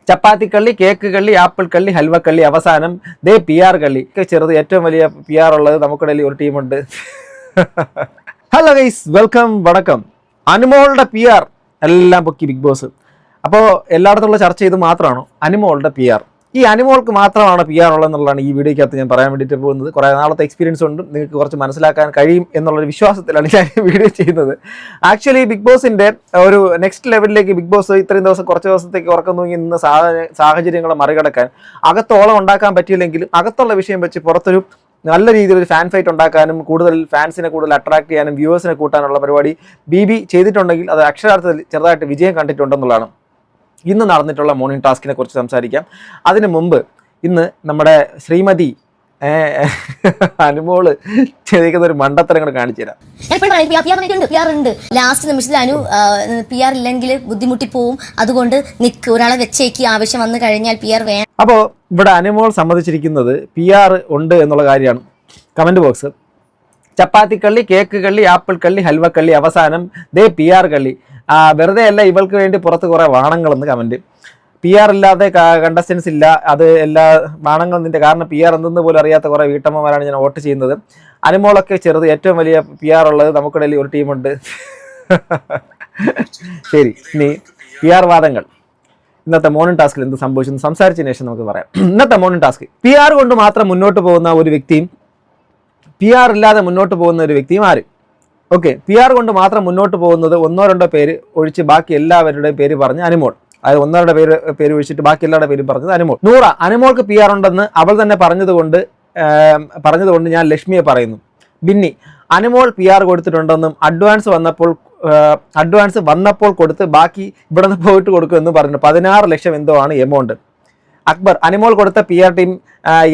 ചപ്പാത്തി കള്ളി, കേക്ക് കള്ളി, ആപ്പിൾ കള്ളി, ഹൽവ കള്ളി, അവസാനം ദേ PR കള്ളി. ചെറുത് ഏറ്റവും വലിയ PR ഉള്ളത് നമുക്കിടയിൽ ഒരു ടീമുണ്ട്. ഹലോ ഗൈസ്, വെൽക്കം, വണക്കം. അനുമോളുടെ PR എല്ലാം പൊക്കി ബിഗ് ബോസ്. അപ്പോൾ എല്ലായിടത്തുള്ള ചർച്ച ഇത് മാത്രമാണോ? അനുമോളുടെ PR. ഈ അനുമോൾക്ക് മാത്രമാണ് PR ഉള്ളതെന്നുള്ളതാണ് ഈ വീഡിയോക്കകത്ത് ഞാൻ പറയാൻ വേണ്ടിയിട്ട് പോകുന്നത്. കുറേ നാളത്തെ എക്സ്പീരിയൻസ് ഉണ്ട്, നിങ്ങൾക്ക് കുറച്ച് മനസ്സിലാക്കാൻ കഴിയും എന്നുള്ളൊരു വിശ്വാസത്തിലാണ് ഞാൻ വീഡിയോ ചെയ്യുന്നത്. ആക്ച്വലി ബിഗ് ബോസിൻ്റെ ഒരു നെക്സ്റ്റ് ലെവലിലേക്ക് ബിഗ് ബോസ് ഇത്രയും ദിവസം കുറച്ച് ദിവസത്തേക്ക് ഉറക്കം തൂങ്ങി ഇന്ന് സാഹചര്യങ്ങളെ മറികടക്കാൻ അകത്തോളം ഉണ്ടാക്കാൻ പറ്റിയില്ലെങ്കിലും അകത്തുള്ള വിഷയം വെച്ച് പുറത്തൊരു നല്ല രീതിയിൽ ഒരു ഫാൻ ഫൈറ്റ് ഉണ്ടാക്കാനും കൂടുതൽ ഫാൻസിനെ കൂടുതൽ അട്രാക്ട് ചെയ്യാനും വ്യൂവേഴ്സിനെ കൂട്ടാനുള്ള പരിപാടി BB ചെയ്തിട്ടുണ്ടെങ്കിൽ അത് അക്ഷരാർത്ഥത്തിൽ ചെറുതായിട്ട് വിജയം കണ്ടിട്ടുണ്ടെന്നുള്ളതാണ്. ഇന്ന് നടന്നിട്ടുള്ള മോർണിംഗ് ടാസ്കിനെ കുറിച്ച് സംസാരിക്കാം. അതിനു മുമ്പ് ഇന്ന് നമ്മുടെ ശ്രീമതി അനുമോള് ചെയ്തിരിക്കുന്ന ഒരു മണ്ടത്തരം കൂടെ കാണിച്ചു തരാം. ലാസ്റ്റ് നിമിഷത്തിൽ അനു PR ഇല്ലെങ്കിൽ ബുദ്ധിമുട്ടി പോവും, അതുകൊണ്ട് ഒരാളെ വെച്ചേക്ക്, ആവശ്യം വന്നു കഴിഞ്ഞാൽ PR വേണം. അപ്പോൾ ഇവിടെ അനുമോൾ സമ്മതിച്ചിരിക്കുന്നത് PR ഉണ്ട് എന്നുള്ള കാര്യമാണ്. കമന്റ് ബോക്സ്: ചപ്പാത്തി കള്ളി, കേക്ക് കള്ളി, ആപ്പിൾ കള്ളി, ഹൽവ കള്ളി, അവസാനം ദേ PR കള്ളി. വെറുതെ അല്ല, ഇവൾക്ക് വേണ്ടി പുറത്ത് കുറേ വാണങ്ങളെന്ന് കമന്റ്. PR ഇല്ലാതെ കണ്ടസ്റ്റൻസ് ഇല്ല, അത് എല്ലാ വാണങ്ങളെന്നിൻ്റെ കാരണം PR എന്തെന്ന് പോലും അറിയാത്ത കുറേ വീട്ടമ്മമാരാണ് ഞാൻ വോട്ട് ചെയ്യുന്നത്. അനുമോളൊക്കെ ചെറുത് ഏറ്റവും വലിയ PR ഉള്ളത് നമുക്കിടയിൽ ഒരു ടീമുണ്ട്. ശരി, ഇനി PR വാദങ്ങൾ. ഇന്നത്തെ മോർണിംഗ് ടാസ്കിൽ എന്ത് സംഭവിച്ചെന്ന് സംസാരിച്ചതിന് ശേഷം നമുക്ക് പറയാം. ഇന്നത്തെ മോർണിംഗ് ടാസ്ക്: PR കൊണ്ട് മാത്രം മുന്നോട്ട് പോകുന്ന ഒരു വ്യക്തിയും PR ഇല്ലാതെ മുന്നോട്ട് പോകുന്ന ഒരു വ്യക്തിയും ആര്? ഓക്കെ, PR കൊണ്ട് മാത്രം മുന്നോട്ട് പോകുന്നത് ഒന്നോ രണ്ടോ പേര് ഒഴിച്ച് ബാക്കി എല്ലാവരുടെയും പേര് പറഞ്ഞ് അനുമോൾ. അതായത് ഒന്നോരുടെ പേര് ഒഴിച്ചിട്ട് ബാക്കി എല്ലാവരുടെ പേരും പറഞ്ഞത് അനുമോൾ. നൂറ: അനുമോൾക്ക് PR ഉണ്ടെന്ന് അവൾ തന്നെ പറഞ്ഞതുകൊണ്ട് ഞാൻ ലക്ഷ്മിയെ പറയുന്നു. ബിന്നി: അനുമോൾ PR കൊടുത്തിട്ടുണ്ടെന്നും അഡ്വാൻസ് വന്നപ്പോൾ കൊടുത്ത് ബാക്കി ഇവിടെ നിന്ന് പോയിട്ട് കൊടുക്കുമെന്ന് പറഞ്ഞു. 16 ലക്ഷം എന്തോ ആണ് എമൗണ്ട്. അക്ബർ: അനുമോൾ കൊടുത്ത PR ടീം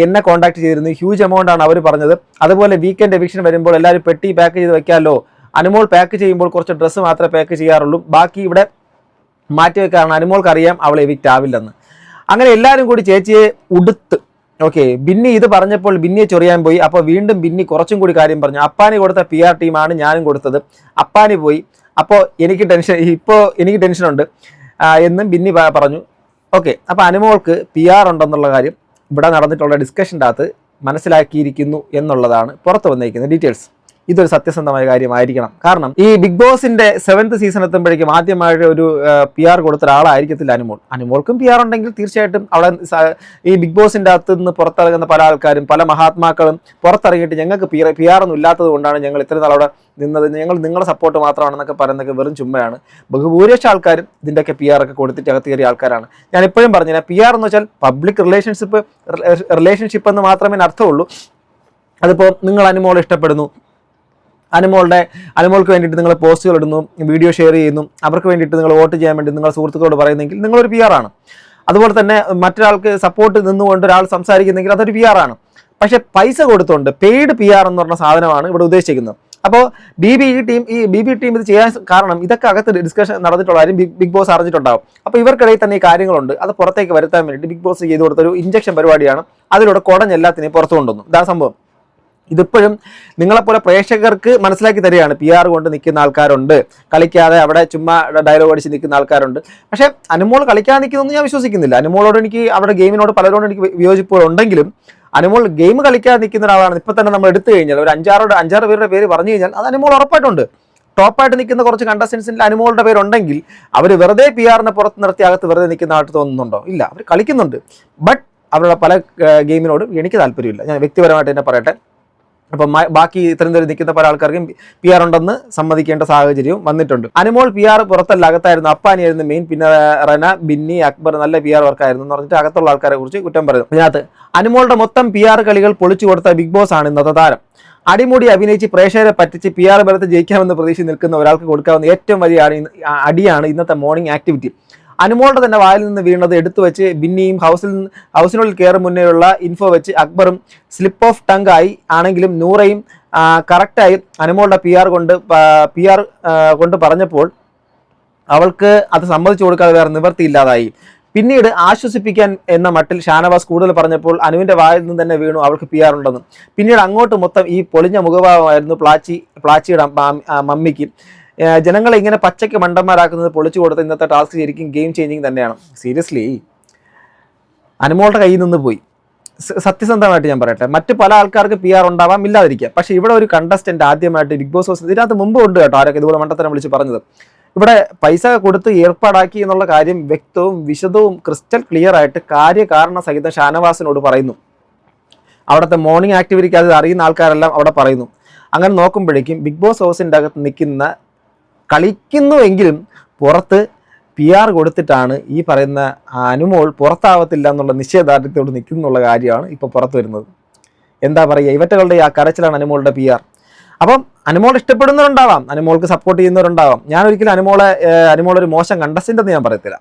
എന്നെ കോൺടാക്ട് ചെയ്തിരുന്നു, ഹ്യൂജ് എമൗണ്ട് ആണ് അവർ പറഞ്ഞത്. അതുപോലെ വീക്കെൻഡ് എവിക്ഷൻ വരുമ്പോൾ എല്ലാവരും പെട്ടി പാക്ക് ചെയ്ത് വെക്കാമല്ലോ. അനുമോൾ പാക്ക് ചെയ്യുമ്പോൾ കുറച്ച് ഡ്രസ്സ് മാത്രമേ പാക്ക് ചെയ്യാറുള്ളൂ, ബാക്കി ഇവിടെ മാറ്റി വെക്കാറാണ്. അനുമോൾക്ക് അറിയാം അവൾ എവിക്റ്റ് ആവില്ലെന്ന്. അങ്ങനെ എല്ലാവരും കൂടി ചേച്ചിയെ ഉടുത്ത്. ഓക്കെ, ബിന്നി ഇത് പറഞ്ഞപ്പോൾ ബിന്നിയെ ചൊറിയാൻ പോയി. അപ്പോൾ വീണ്ടും ബിന്നി കുറച്ചും കൂടി കാര്യം പറഞ്ഞു. അപ്പാനി കൊടുത്ത PR ടീമാണ് ഞാനും കൊടുത്തത്, അപ്പാനി പോയി, അപ്പോൾ എനിക്ക് ടെൻഷനുണ്ട് എന്നും ബിന്നി പറഞ്ഞു. ഓക്കെ, അപ്പോൾ അനുമോൾക്ക് PR ഉണ്ടെന്നുള്ള കാര്യം ഇവിടെ നടന്നിട്ടുള്ള ഡിസ്കഷൻ്റെ അകത്ത് മനസ്സിലാക്കിയിരിക്കുന്നു എന്നുള്ളതാണ് പുറത്ത് വന്നിരിക്കുന്ന ഡീറ്റെയിൽസ്. ഇതൊരു സത്യസന്ധമായ കാര്യമായിരിക്കണം. കാരണം ഈ ബിഗ് ബോസിന്റെ 7th സീസൺ എത്തുമ്പോഴേക്കും ആദ്യമായിട്ട് ഒരു PR കൊടുത്ത ഒരാളായിരിക്കത്തില്ല അനുമോൾ. അനുമോൾക്കും PR ഉണ്ടെങ്കിൽ തീർച്ചയായിട്ടും അവിടെ ഈ ബിഗ് ബോസിന്റെ അകത്ത് നിന്ന് പുറത്തിറങ്ങുന്ന പല ആൾക്കാരും പല മഹാത്മാക്കളും പുറത്തിറങ്ങിയിട്ട് ഞങ്ങൾക്ക് PR ഒന്നും ഇല്ലാത്തത് കൊണ്ടാണ് ഞങ്ങൾ ഇത്രയും നാൾ അവിടെ നിന്നത്, ഞങ്ങൾ നിങ്ങളുടെ സപ്പോർട്ട് മാത്രമാണെന്നൊക്കെ പറയുന്നതൊക്കെ വെറും ചുമ്മയാണ്. ബഹുഭൂരിപക്ഷ ആൾക്കാരും ഇതിൻ്റെയൊക്കെ PR ഒക്കെ കൊടുത്തിട്ട് അകത്ത് കയറിയ ആൾക്കാരാണ്. ഞാൻ എപ്പോഴും പറഞ്ഞില്ല, PR എന്ന് വെച്ചാൽ പബ്ലിക് റിലേഷൻഷിപ്പ് എന്ന് മാത്രമേ അർത്ഥമുള്ളൂ. അതിപ്പോൾ നിങ്ങൾ അനുമോളെ ഇഷ്ടപ്പെടുന്നു, അനുമോൾക്ക് വേണ്ടിയിട്ട് നിങ്ങൾ പോസ്റ്റുകൾ ഇടുന്നു, വീഡിയോ ഷെയർ ചെയ്യുന്നു, അവർക്ക് വേണ്ടിയിട്ട് നിങ്ങൾ വോട്ട് ചെയ്യാൻ വേണ്ടി നിങ്ങൾ സുഹൃത്തുക്കളോട് പറയുന്നെങ്കിൽ നിങ്ങളൊരു PR ആണ്. അതുപോലെ തന്നെ മറ്റൊരാൾക്ക് സപ്പോർട്ട് നിന്നുകൊണ്ട് ഒരാൾ സംസാരിക്കുന്നെങ്കിൽ അതൊരു PR ആണ്. പക്ഷേ പൈസ കൊടുത്തുകൊണ്ട് പെയ്ഡ് PR എന്ന് പറഞ്ഞ സാധനമാണ് ഇവിടെ ഉദ്ദേശിക്കുന്നത്. അപ്പോൾ BB ടീം ഇത് ചെയ്യാൻ കാരണം ഇതൊക്കെ അകത്ത് ഡിസ്കഷൻ നടന്നിട്ടുള്ള കാര്യം ബിഗ് ബോസ് അറിഞ്ഞിട്ടുണ്ടാവും. അപ്പോൾ ഇവർക്കിടയിൽ തന്നെ ഈ കാര്യങ്ങളുണ്ട്. അത് പുറത്തേക്ക് വരുത്താൻ വേണ്ടിയിട്ട് ബിഗ് ബോസ് ചെയ്തു കൊടുത്തൊരു ഇഞ്ചക്ഷൻ പരിപാടിയാണ്. അതിലൂടെ കുടഞ്ഞെല്ലാത്തിനെയും പുറത്തു കൊണ്ടുവന്നു. ഇതാണ് സംഭവം. ഇതിപ്പോഴും നിങ്ങളെപ്പോലെ പ്രേക്ഷകർക്ക് മനസ്സിലാക്കി തരികയാണ്. PR കൊണ്ട് നിൽക്കുന്ന ആൾക്കാരുണ്ട്, കളിക്കാതെ അവിടെ ചുമ്മാ ഡയലോഗ് അടിച്ച് നിൽക്കുന്ന ആൾക്കാരുണ്ട്. പക്ഷേ അനുമോൾ കളിക്കാതെ നിൽക്കുന്നൊന്നും ഞാൻ വിശ്വസിക്കുന്നില്ല. അനുമോളോട് എനിക്ക് അവരുടെ ഗെയിമിനോട് പലരോടും എനിക്ക് വിയോജിപ്പുകളുണ്ടെങ്കിലും അനുമോൾ ഗെയിം കളിക്കാതെ നിൽക്കുന്ന ഒരാളാണ്. ഇപ്പം തന്നെ നമ്മൾ എടുത്തു കഴിഞ്ഞാൽ ഒരു 5-6 പേരുടെ പേര് പറഞ്ഞു കഴിഞ്ഞാൽ അത് അനുമോൾ ഉറപ്പായിട്ടുണ്ട്. ടോപ്പായിട്ട് നിൽക്കുന്ന കുറച്ച് കണ്ടസ്റ്റൻസിൽ അനുമോളുടെ പേരുണ്ടെങ്കിൽ അവർ വെറുതെ PR-നെ പുറത്ത് നിർത്തി അകത്ത് വെറുതെ നിൽക്കുന്ന ആയിട്ട് തോന്നുന്നുണ്ടോ? ഇല്ല, അവർ കളിക്കുന്നുണ്ട്. ബട്ട് അവരുടെ പല ഗെയിമിനോടും എനിക്ക് താല്പര്യമില്ല. ഞാൻ വ്യക്തിപരമായിട്ട് തന്നെ പറയട്ടെ. അപ്പം ബാക്കി ഇത്രയും നേരം നിൽക്കുന്ന പല ആൾക്കാർക്കും PR ഉണ്ടെന്ന് സമ്മതിക്കേണ്ട സാഹചര്യവും വന്നിട്ടുണ്ട്. അനുമോൾ PR പുറത്തല്ല, അകത്തായിരുന്നു. അപ്പാനിയായിരുന്നു മെയിൻ. പിന്നെ റന, ബിന്നി, അക്ബർ നല്ല PR വർക്കായിരുന്നു എന്ന് പറഞ്ഞിട്ട് അകത്തുള്ള ആൾക്കാരെ കുറിച്ച് കുറ്റം പറയുന്നു. ഇതിനകത്ത് അനുമോളുടെ മൊത്തം PR കളികൾ പൊളിച്ചു കൊടുത്ത ബിഗ് ബോസ് ആണ് ഇന്നത്തെ താരം. അടിമുടി അഭിനയിച്ച് പ്രേക്ഷകരെ പറ്റിച്ച് PR ബലത്ത് ജയിക്കാമെന്ന് പ്രതീക്ഷിച്ച് നിൽക്കുന്ന ഒരാൾക്ക് കൊടുക്കാവുന്ന ഏറ്റവും വലിയ അടിയാണ് ഇന്നത്തെ മോർണിംഗ് ആക്ടിവിറ്റി. അനുമോളുടെ തന്നെ വായിൽ നിന്ന് വീണത് എടുത്തു വെച്ച് ബിന്നിയും ഹൗസിനുള്ളിൽ കയറും മുന്നേയുള്ള ഇൻഫോ വെച്ച് അക്ബറും സ്ലിപ്പ് ഓഫ് ടങ് ആണെങ്കിലും നൂറയും കറക്റ്റായി അനുമോളുടെ PR കൊണ്ട് പറഞ്ഞപ്പോൾ അവൾക്ക് അത് സമ്മതിച്ചു കൊടുക്കാതെ വേറെ നിവൃത്തിയില്ലാതായി. പിന്നീട് ആശ്വസിപ്പിക്കാൻ എന്ന മട്ടിൽ ഷാനവാസ് കൂടുതൽ പറഞ്ഞപ്പോൾ അനുവിൻ്റെ വായിൽ നിന്ന് തന്നെ വീണു അവൾക്ക് PR ഉണ്ടെന്ന്. പിന്നീട് അങ്ങോട്ട് മൊത്തം ഈ പൊളിഞ്ഞ മുഖഭാവമായിരുന്നു പ്ലാച്ചിയുടെ മമ്മിക്ക്. ജനങ്ങളെ ഇങ്ങനെ പച്ചയ്ക്ക് മണ്ടന്മാരാക്കുന്നത് പൊളിച്ചു കൊടുത്ത ഇന്നത്തെ ടാസ്ക് ശരിക്കും ഗെയിം ചേഞ്ചിങ് തന്നെയാണ്. സീരിയസ്ലി അനുമോളുടെ കയ്യിൽ നിന്ന് പോയി. സത്യസന്ധമായിട്ട് ഞാൻ പറയട്ടെ, മറ്റ് പല ആൾക്കാർക്ക് PR ഉണ്ടാവാം, ഇല്ലാതിരിക്കാം. പക്ഷേ ഇവിടെ ഒരു കണ്ടസ്റ്റന്റ് ആദ്യമായിട്ട് ബിഗ് ബോസ് ഹൗസ്, ഇതിനകത്ത് മുമ്പ് ഉണ്ട് കേട്ടോ ആരൊക്കെ ഇതുപോലെ മണ്ടത്തരം വിളിച്ച് പറഞ്ഞത്, ഇവിടെ പൈസ കൊടുത്ത് ഏർപ്പാടാക്കി എന്നുള്ള കാര്യം വ്യക്തവും വിശദവും ക്രിസ്റ്റൽ ക്ലിയർ ആയിട്ട് കാര്യകാരണ സഹിതം ഷാനവാസിനോട് പറയുന്നു. അവിടുത്തെ മോർണിംഗ് ആക്ടിവിറ്റിക്ക് അത് അറിയുന്ന ആൾക്കാരെല്ലാം അവിടെ പറയുന്നു. അങ്ങനെ നോക്കുമ്പോഴേക്കും ബിഗ് ബോസ് ഹൗസിൻ്റെ അകത്ത് നിൽക്കുന്ന കളിക്കുന്നുവെങ്കിലും പുറത്ത് PR കൊടുത്തിട്ടാണ് ഈ പറയുന്ന അനുമോൾ പുറത്താവത്തില്ല എന്നുള്ള നിശ്ചയദാർഢ്യത്തോട് നിൽക്കുന്നുള്ള കാര്യമാണ് ഇപ്പോൾ പുറത്തു വരുന്നത്. എന്താ പറയുക, ഇവറ്റകളുടെ ആ കരച്ചിലാണ് അനുമോളുടെ PR. അപ്പം അനുമോൾ ഇഷ്ടപ്പെടുന്നവരുണ്ടാവാം, അനുമോൾക്ക് സപ്പോർട്ട് ചെയ്യുന്നവരുണ്ടാവാം. ഞാൻ ഒരിക്കലും അനുമോളൊരു മോശം കണ്ടസ്റ്റൻ്റ് എന്ന് ഞാൻ പറയത്തില്ല.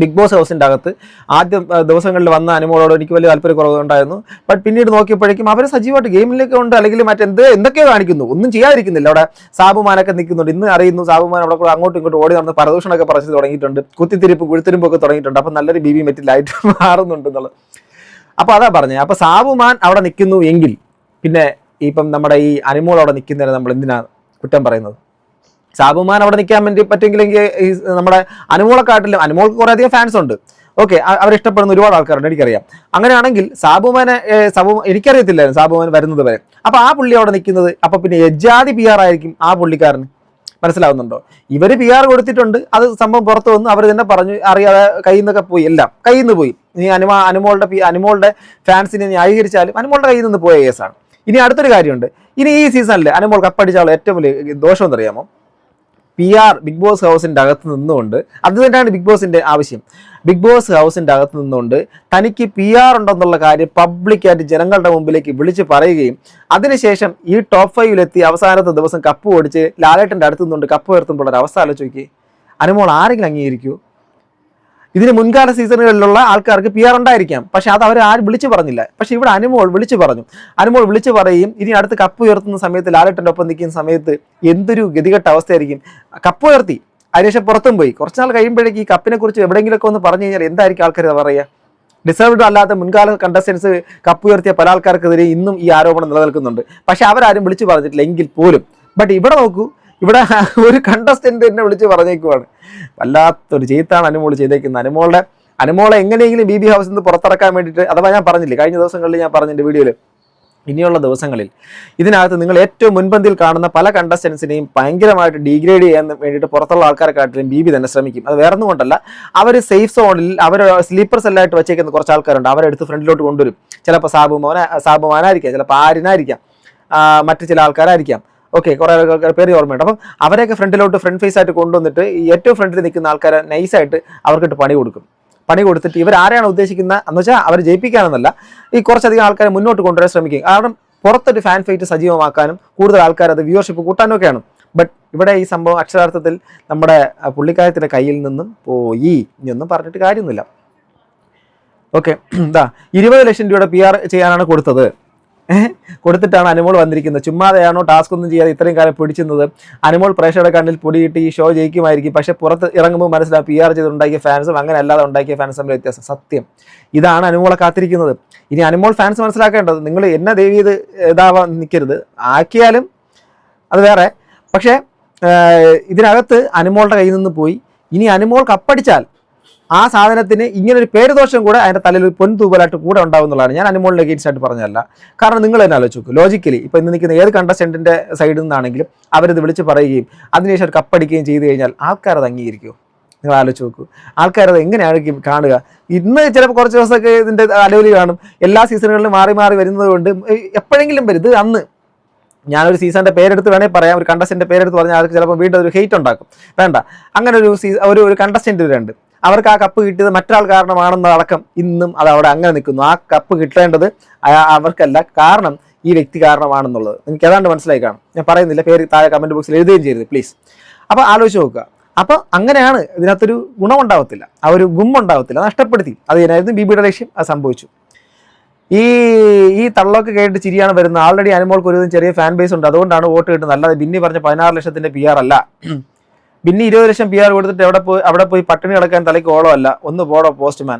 ബിഗ് ബോസ് ഹൗസിൻ്റെ അകത്ത് ആദ്യം ദിവസങ്ങളിൽ വന്ന അനുമോളോട് എനിക്ക് വലിയ താല്പര്യക്കുറവുണ്ടായിരുന്നു. ബട്ട് പിന്നീട് നോക്കിയപ്പോഴേക്കും അവർ സജീവമായിട്ട് ഗെയിമിലേക്ക് ഉണ്ട്, അല്ലെങ്കിൽ എന്തൊക്കെയോ കാണിക്കുന്നു, ഒന്നും ചെയ്യാതിരിക്കുന്നില്ല. അവിടെ സാബുമാനൊക്കെ നിൽക്കുന്നുണ്ട്. ഇന്ന് അറിയുന്നു സാബുമാൻ അവിടെ കൂടെ അങ്ങോട്ടും ഇങ്ങോട്ടും ഓടി നടന്ന് പരദൂഷണമൊക്കെ പറഞ്ഞു തുടങ്ങിയിട്ടുണ്ട്, കുത്തിത്തിരിപ്പ് കുഴിത്തിരിപ്പൊക്കെ തുടങ്ങിയിട്ടുണ്ട്. അപ്പം നല്ലൊരു BB മെറ്റിലായിട്ട് മാറുന്നുണ്ട് എന്നുള്ളത്. അപ്പോൾ അതാ പറഞ്ഞത്. അപ്പോൾ സാബുമാൻ അവിടെ നിൽക്കുന്നു എങ്കിൽ പിന്നെ ഇപ്പം നമ്മുടെ ഈ അനുമോൾ അവിടെ നിൽക്കുന്നതിന് നമ്മൾ എന്തിനാണ് കുറ്റം പറയുന്നത്? സാബുമാൻ അവിടെ നിൽക്കാൻ വേണ്ടി പറ്റുമെങ്കിൽ നമ്മുടെ അനുമോളെക്കാട്ടിലും, അനുമോൾക്ക് കുറേയധികം ഫാൻസ് ഉണ്ട്, ഓക്കെ, അവരിഷ്ടപ്പെടുന്ന ഒരുപാട് ആൾക്കാരുണ്ട്, എനിക്കറിയാം. അങ്ങനെയാണെങ്കിൽ എനിക്കറിയത്തില്ലായിരുന്നു സാബുമാൻ വരുന്നത് വരെ. അപ്പോൾ ആ പുള്ളി അവിടെ നിൽക്കുന്നത്, അപ്പോൾ പിന്നെ എജാതി PR ആയിരിക്കും ആ പുള്ളിക്കാരന്. മനസ്സിലാവുന്നുണ്ടോ? ഇവർ PR കൊടുത്തിട്ടുണ്ട്, അത് സംഭവം പുറത്ത് വന്നു, അവർ തന്നെ പറഞ്ഞു, അറിയാതെ കയ്യിൽ നിന്നൊക്കെ പോയി, എല്ലാം കയ്യിൽ നിന്ന് പോയി. ഇനി അനുമോളുടെ ഫാൻസിനെ ന്യായീകരിച്ചാലും അനുമോളുടെ കയ്യിൽ നിന്ന് പോയ കേസാണ്. ഇനി അടുത്തൊരു കാര്യമുണ്ട്. ഇനി ഈ സീസണിൽ അനുമോൾ കപ്പടിച്ചാൽ ഏറ്റവും വലിയ ദോഷം എന്നറിയാമോ? PR ബിഗ് ബോസ് ഹൗസിൻ്റെ അകത്ത് നിന്നുകൊണ്ട്, അത് തന്നെയാണ് ബിഗ് ബോസിൻ്റെ ആവശ്യം. ബിഗ് ബോസ് ഹൗസിൻ്റെ അകത്ത് നിന്നുകൊണ്ട് തനിക്ക് PR ഉണ്ടെന്നുള്ള കാര്യം പബ്ലിക്കായിട്ട് ജനങ്ങളുടെ മുമ്പിലേക്ക് വിളിച്ച് പറയുകയും അതിനുശേഷം ഈ ടോപ്പ് 5-ലെത്തി അവസാനത്തെ ദിവസം കപ്പ് ഓടിച്ച് ലാലേട്ടൻ്റെ അടുത്ത് നിന്നുകൊണ്ട് കപ്പ് ഉയർത്തുമ്പോൾ ഒരു അവസ്ഥ ആലോചിക്കുക. അനുമോൾ ആരെങ്കിലും അംഗീകരിക്കുമോ? ഇതിന് മുൻകാല സീസണുകളിലുള്ള ആൾക്കാർക്ക് PR ഉണ്ടായിരിക്കാം, പക്ഷെ അത് അവർ ആരും വിളിച്ചു പറഞ്ഞില്ല. പക്ഷെ ഇവിടെ അനുമോൾ വിളിച്ചു പറഞ്ഞു. അനുമോൾ വിളിച്ചു പറയുകയും ഇനി അടുത്ത് കപ്പ് ഉയർത്തുന്ന സമയത്ത് ലാലേട്ടൻ്റെ ഒപ്പം നിൽക്കുന്ന സമയത്ത് എന്തൊരു ഗതികെട്ട അവസ്ഥയായിരിക്കും. കപ്പ് ഉയർത്തി, അതിനുശേഷം പുറത്തും പോയി. കുറച്ചുനാൾ കഴിയുമ്പോഴേക്ക് ഈ കപ്പിനെ കുറിച്ച് എവിടെയെങ്കിലുമൊക്കെ ഒന്ന് പറഞ്ഞു കഴിഞ്ഞാൽ എന്തായിരിക്കും ആൾക്കാർ പറയുക? ഡിസേർവ്ഡ് അല്ലാത്ത മുൻകാല കണ്ടസ്റ്റൻസ് കപ്പ് ഉയർത്തിയ പല ആൾക്കാർക്കെതിരെ ഇന്നും ഈ ആരോപണം നിലനിൽക്കുന്നുണ്ട്. പക്ഷെ അവരാരും വിളിച്ചു പറഞ്ഞിട്ടില്ല എങ്കിൽ പോലും. ബട്ട് ഇവിടെ നോക്കൂ, ഇവിടെ ഒരു കണ്ടസ്റ്റന്റ് എന്നെ വിളിച്ച് പറഞ്ഞേക്കുവാണ്. വല്ലാത്തൊരു ചെയ്ത്താണ് അനുമോൾ ചെയ്തേക്കുന്നത്. അനുമോളെ എങ്ങനെയെങ്കിലും BB ഹൗസിൽ നിന്ന് പുറത്തിറക്കാൻ വേണ്ടിയിട്ട്, അഥവാ ഞാൻ പറഞ്ഞില്ലേ കഴിഞ്ഞ ദിവസങ്ങളിൽ ഞാൻ പറഞ്ഞ എൻ്റെ വീഡിയോയിൽ, ഇനിയുള്ള ദിവസങ്ങളിൽ ഇതിനകത്ത് നിങ്ങൾ ഏറ്റവും മുൻപന്തിയിൽ കാണുന്ന പല കണ്ടസ്റ്റൻസിനെയും ഭയങ്കരമായിട്ട് ഡീഗ്രേഡ് ചെയ്യാൻ വേണ്ടിയിട്ട് പുറത്തുള്ള ആൾക്കാരെക്കാട്ടിലും BB തന്നെ ശ്രമിക്കും. അത് വേറെ ഒന്നും കൊണ്ടല്ല, അവർ സേഫ് സോണിൽ അവർ സ്ലീപ്പർ സെല്ലായിട്ട് വെച്ചേക്കുന്ന കുറച്ച് ആൾക്കാരുണ്ട്, അവരെടുത്ത് ഫ്രണ്ടിലോട്ട് കൊണ്ടുവരും. ചിലപ്പോൾ സാബുമാനായിരിക്കാം, ചിലപ്പോൾ ആര്യനായിരിക്കാം, മറ്റു ചില ആൾക്കാരായിരിക്കാം, ഓക്കെ, കുറേ ആൾക്കാർ പേര് ഓർമ്മയുണ്ട്. അപ്പം അവരെയൊക്കെ ഫ്രണ്ട് ഫേസ് ആയിട്ട് കൊണ്ടുവന്നിട്ട് ഈ ഏറ്റവും ഫ്രണ്ടിൽ നിൽക്കുന്ന ആൾക്കാരെ നൈസായിട്ട് അവർക്കിട്ട് പണി കൊടുത്തിട്ട് ഇവർ ആരെയാണ് ഉദ്ദേശിക്കുന്നത് എന്ന് വെച്ചാൽ അവർ ജയിപ്പിക്കാനെന്നല്ല, ഈ കുറച്ചധികം ആൾക്കാരെ മുന്നോട്ട് കൊണ്ടുവരാൻ ശ്രമിക്കും. കാരണം പുറത്തൊരു ഫാൻ ഫൈറ്റ് സജീവമാക്കാനും കൂടുതൽ ആൾക്കാർ അത് വ്യൂവർഷിപ്പ് കൂട്ടാനും ഒക്കെയാണ്. ബട്ട് ഇവിടെ ഈ സംഭവം അക്ഷരാർത്ഥത്തിൽ നമ്മുടെ പുള്ളിക്കാരത്തിൻ്റെ കയ്യിൽ നിന്നും പോയി, ഇനിയൊന്നും പറഞ്ഞിട്ട് കാര്യമൊന്നുമില്ല. ഓക്കെ, 20 ലക്ഷം രൂപയുടെ PR ചെയ്യാനാണ് കൊടുത്തിട്ടാണ് അനുമോൾ വന്നിരിക്കുന്നത്. ചുമ്മാതെയാണോ ടാസ്ക് ഒന്നും ചെയ്യാതെ ഇത്രയും കാലം പിടിച്ചിരുന്നത്? അനുമോൾ പ്രേക്ഷകരുടെ കണ്ണിൽ പൊടിയിട്ട് ഈ ഷോ ജയിക്കുമായിരിക്കും, പക്ഷെ പുറത്ത് ഇറങ്ങുമ്പോൾ മനസ്സിലാവും PR ചെയ്തുണ്ടാക്കിയ ഫാൻസും അങ്ങനെ അല്ലാതെ ഉണ്ടാക്കിയ ഫാൻസും തമ്മിൽ വ്യത്യാസം. സത്യം ഇതാണ് അനുമോളെ കാത്തിരിക്കുന്നത്. ഇനി അനുമോൾ ഫാൻസ് മനസ്സിലാക്കേണ്ടത്, നിങ്ങൾ എന്നെ ദയവ് ചെയ്ത് ഇതാവാൻ നിൽക്കരുത്, ആക്കിയാലും അത് വേറെ. പക്ഷേ ഇതിനകത്ത് അനുമോളുടെ കയ്യിൽ നിന്ന് പോയി. ഇനി അനുമോൾ കപ്പടിച്ചാൽ ആ സാധനത്തിന് ഇങ്ങനൊരു പേരുദോഷം കൂടെ അതിൻ്റെ തലയിൽ ഒരു പൊൻതൂവലായിട്ട് കൂടെ ഉണ്ടാവുന്നതാണ്. ഞാൻ അനുമോളിൻ്റെ അഗെയിൻസ്റ്റ് ആയിട്ട് പറഞ്ഞതല്ല. കാരണം നിങ്ങൾ തന്നെ ആലോചിച്ച് നോക്കും, ലോജിക്കലി ഇപ്പോൾ ഇന്ന് നിൽക്കുന്ന ഏത് കണ്ടസ്റ്റൻറ്റിൻ്റെ സൈഡിൽ നിന്നാണെങ്കിലും അവരിത് വിളിച്ച് പറയുകയും അതിനുശേഷം കപ്പടിക്കുകയും ചെയ്തു കഴിഞ്ഞാൽ ആൾക്കാരത് അംഗീകരിക്കുമോ? നിങ്ങൾ ആലോചിച്ച് നോക്കൂ, ആൾക്കാരത് എങ്ങനെയായിരിക്കും കാണുക? ഇന്ന് ചിലപ്പോൾ കുറച്ച് ദിവസമൊക്കെ ഇതിൻ്റെ അലവലി കാണും. എല്ലാ സീസണുകളിലും മാറി മാറി വരുന്നത് കൊണ്ട് എപ്പോഴെങ്കിലും വരും. ഇത് അന്ന് ഞാനൊരു സീസണിൻ്റെ പേരെടുത്ത് വേണമെങ്കിൽ പറയാം, ഒരു കണ്ടസ്റ്റൻ്റെ പേരെടുത്ത് പറഞ്ഞാൽ അവർക്ക് ചിലപ്പോൾ വീണ്ടും ഒരു ഹെയ്റ്റ് ഉണ്ടാക്കും. വേണ്ട, അങ്ങനെ ഒരു കണ്ടസ്റ്റൻ്റ് ഇവരുണ്ട്, അവർക്ക് ആ കപ്പ് കിട്ടിയത് മറ്റൊരാൾ കാരണമാണെന്നതടക്കം ഇന്നും അത് അവിടെ അങ്ങനെ നിൽക്കുന്നു. ആ കപ്പ് കിട്ടേണ്ടത് അവർക്കല്ല, കാരണം ഈ വ്യക്തി കാരണമാണെന്നുള്ളത് എനിക്ക് ഏതാണ്ട് മനസ്സിലായി കാണും. ഞാൻ പറയുന്നില്ല, പേര് താഴെ കമൻറ്റ് ബോക്സിൽ എഴുതുകയും ചെയ്യരുത് പ്ലീസ്. അപ്പോൾ ആലോചിച്ച് നോക്കുക. അപ്പോൾ അങ്ങനെയാണ്, ഇതിനകത്തൊരു ഗുണമുണ്ടാവത്തില്ല, ആ ഒരു ഗുമ്മുണ്ടാവത്തില്ല, നഷ്ടപ്പെടുത്തി. അത് ഞാനായിരുന്നു BBയുടെ ലക്ഷ്യം, അത് സംഭവിച്ചു. ഈ തള്ളൊക്കെ കേട്ട് ചിരിയാണ് വരുന്നത്. ആൾറെഡി അനുമോൾക്ക് ഒരു ചെറിയ ഫാൻ ബേസ് ഉണ്ട്, അതുകൊണ്ടാണ് വോട്ട് കിട്ടുന്നത്. അല്ലാതെ ബിന്നി പറഞ്ഞ 16 ലക്ഷത്തിൻ്റെ PR അല്ല. ബിന്നി 20 ലക്ഷം PR കൊടുത്തിട്ട് അവിടെ പോയി പട്ടിണി കിടക്കാൻ തലയ്ക്ക് ഓളമല്ല. ഒന്ന് പോടോ പോസ്റ്റ്മാൻ,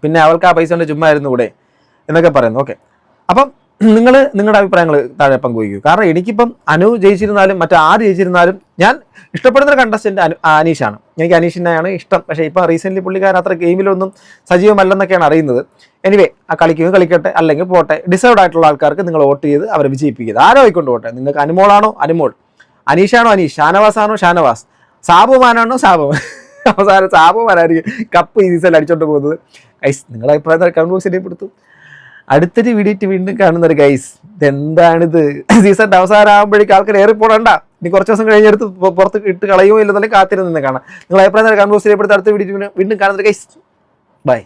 പിന്നെ അവൾക്ക് ആ പൈസ കൊണ്ട് ചുമ്മാ ആയിരുന്നു കൂടെ എന്നൊക്കെ പറയുന്നു. ഓക്കെ, അപ്പം നിങ്ങൾ നിങ്ങളുടെ അഭിപ്രായങ്ങൾ താഴെ പങ്കുവയ്ക്കൂ. കാരണം എനിക്കിപ്പം അനു ജയിച്ചിരുന്നാലും മറ്റാര് ജയിച്ചിരുന്നാലും ഞാൻ ഇഷ്ടപ്പെടുന്ന ഒരു കണ്ടസ്റ്റന്റ് അനീഷാണ്. എനിക്ക് അനീഷിനെയാണ് ഇഷ്ടം. പക്ഷേ ഇപ്പം റീസെൻ്റ്ലി പുള്ളിക്കാരൻ അത്ര ഗെയിമിലൊന്നും സജീവമല്ലെന്നൊക്കെയാണ് അറിയുന്നത്. എനിവേ ആ കളിക്കുക കളിക്കട്ടെ, അല്ലെങ്കിൽ പോട്ടെ. ഡിസേർവ്ഡ് ആയിട്ടുള്ള ആൾക്കാർക്ക് നിങ്ങൾ വോട്ട് ചെയ്ത് അവരെ വിജയിപ്പിക്കുക. ആരോ ആയിക്കൊണ്ട് പോട്ടെ. നിങ്ങൾക്ക് അനുമോളാണോ അനുമോൾ, അനീഷാണോ അനീഷ്, ഷാനവാസാണോ ഷാനവാസ്, സാബുമാനാണോ സാബുമാൻ. അവസാനം സാബുമാനായിരിക്കും കപ്പ് ഈ സീസണിൽ അടിച്ചോണ്ട് പോകുന്നത്. ഗൈസ് നിങ്ങളുടെ അഭിപ്രായം കമന്റ് ബോക്സിൽ രേഖപ്പെടുത്തും. അടുത്തൊരു വീഡിയോ വീണ്ടും കാണുന്നൊരു ഗൈസ്. ഇതെന്താണിത്? സീസണിന്റെ അവസാനം ആകുമ്പോഴേക്കും ആൾക്കാർ ഏറി പോകണ്ട. ഇനി കുറച്ച് ദിവസം കഴിഞ്ഞെടുത്ത് പുറത്ത് ഇട്ട് കളയോ ഇല്ലെന്നല്ലേ കാത്തിരുന്ന് കാണാം. നിങ്ങളുടെ അഭിപ്രായം കമന്റ് ബോക്സിൽ രേഖപ്പെടുത്തി. അടുത്ത വീഡിയോ വീണ്ടും കാണുന്നൊരു ഗൈസ്. ബൈ.